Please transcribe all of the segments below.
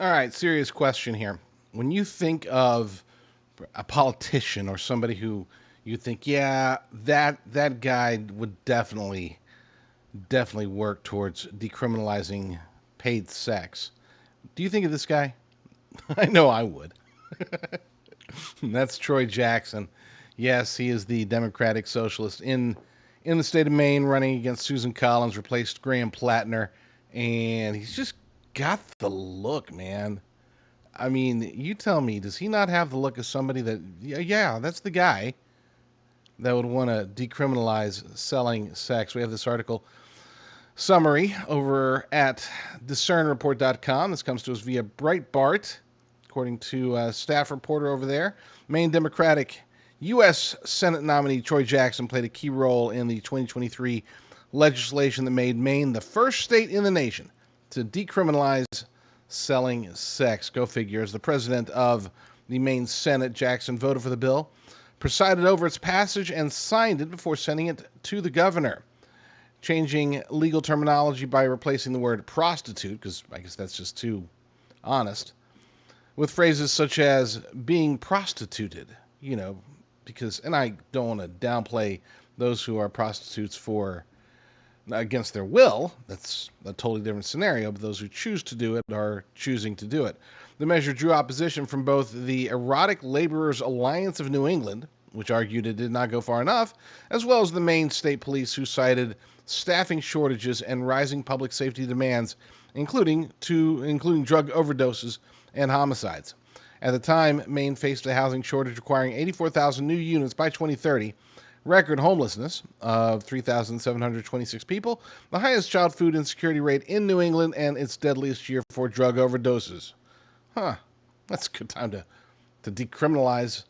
All right, serious question here. When you think of a politician or somebody who you think, yeah, that guy would definitely work towards decriminalizing paid sex. Do you think of this guy? I know I would. That's Troy Jackson. Yes, he is the Democratic Socialist in the state of Maine, running against Susan Collins, replaced Graham Plattner, and he's just got the look, man. I mean, you tell me, does he not have the look of somebody that, yeah, that's the guy that would want to decriminalize selling sex? We have this article summary over at discernreport.com. This comes to us via Breitbart, according to a staff reporter over there. Maine Democratic U.S. Senate nominee Troy Jackson played a key role in the 2023 legislation that made Maine the first state in the nation to decriminalize selling sex. Go figure. As the president of the Maine Senate, Jackson voted for the bill, presided over its passage, and signed it before sending it to the governor, changing legal terminology by replacing the word prostitute, because I guess that's just too honest, with phrases such as being prostituted, because, and I don't want to downplay those who are prostitutes for against their will. That's a totally different scenario, but those who choose to do it are choosing to do it. The measure drew opposition from both the Erotic Laborers Alliance of New England, which argued it did not go far enough, as well as the Maine State Police, who cited staffing shortages and rising public safety demands, including drug overdoses and homicides. At the time, Maine faced a housing shortage requiring 84,000 new units by 2030, record homelessness of 3,726 people, the highest child food insecurity rate in New England, and its deadliest year for drug overdoses. That's a good time to decriminalize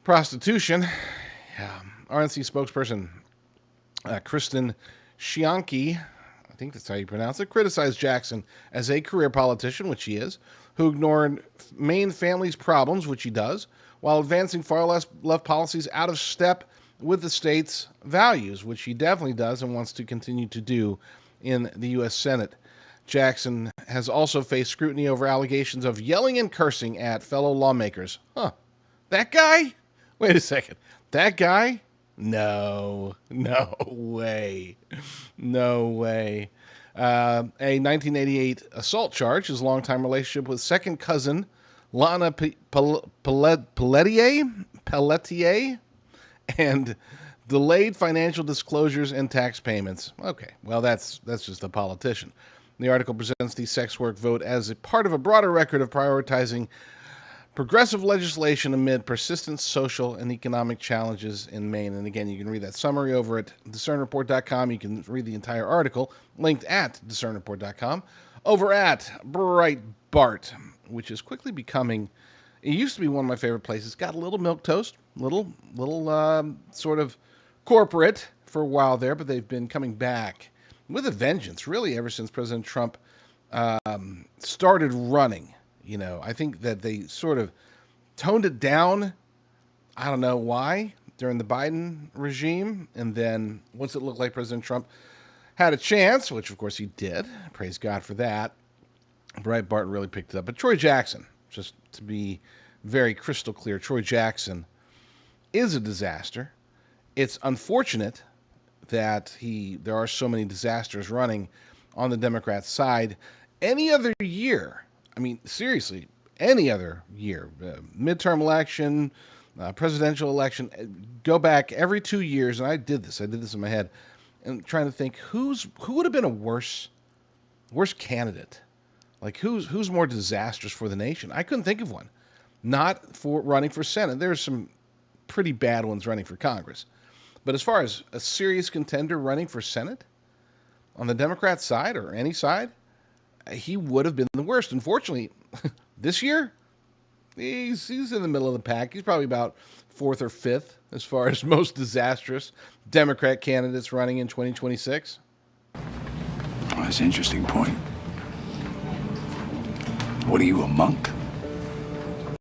prostitution. Yeah. RNC spokesperson Kristen Shianki, I think that's how you pronounce it, criticized Jackson as a career politician, which he is, who ignored Maine families' problems, which he does, while advancing far left policies out of step with the state's values, which he definitely does and wants to continue to do in the U.S. Senate. Jackson has also faced scrutiny over allegations of yelling and cursing at fellow lawmakers. That guy? Wait a second. That guy? No way. No way. A 1988 assault charge, his longtime relationship with second cousin Lana Pelletier, and delayed financial disclosures and tax payments. Okay, well, that's just a politician. The article presents the sex work vote as a part of a broader record of prioritizing progressive legislation amid persistent social and economic challenges in Maine. And again, you can read that summary over at discernreport.com. You can read the entire article linked at discernreport.com. Over at Breitbart, which is quickly becoming, it used to be one of my favorite places. Got a little milquetoast, little sort of corporate for a while there, but they've been coming back with a vengeance, really, ever since President Trump started running. I think that they sort of toned it down. I don't know why during the Biden regime. And then once it looked like President Trump had a chance, which of course he did, praise God for that, Breitbart really picked it up. But Troy Jackson, just to be very crystal clear, Troy Jackson is a disaster. It's unfortunate that there are so many disasters running on the Democrat side. Any other year, I mean, seriously, any other year, midterm election, presidential election, go back every 2 years, and I did this in my head, and trying to think who would have been a worse candidate, like who's more disastrous for the nation. I couldn't think of one, not for running for Senate. There's some pretty bad ones running for Congress, but as far as a serious contender running for Senate on the Democrat side or any side, he would have been the worst. Unfortunately, this year, he's in the middle of the pack. He's probably about fourth or fifth as far as most disastrous Democrat candidates running in 2026. Well, that's an interesting point. What are you, a monk?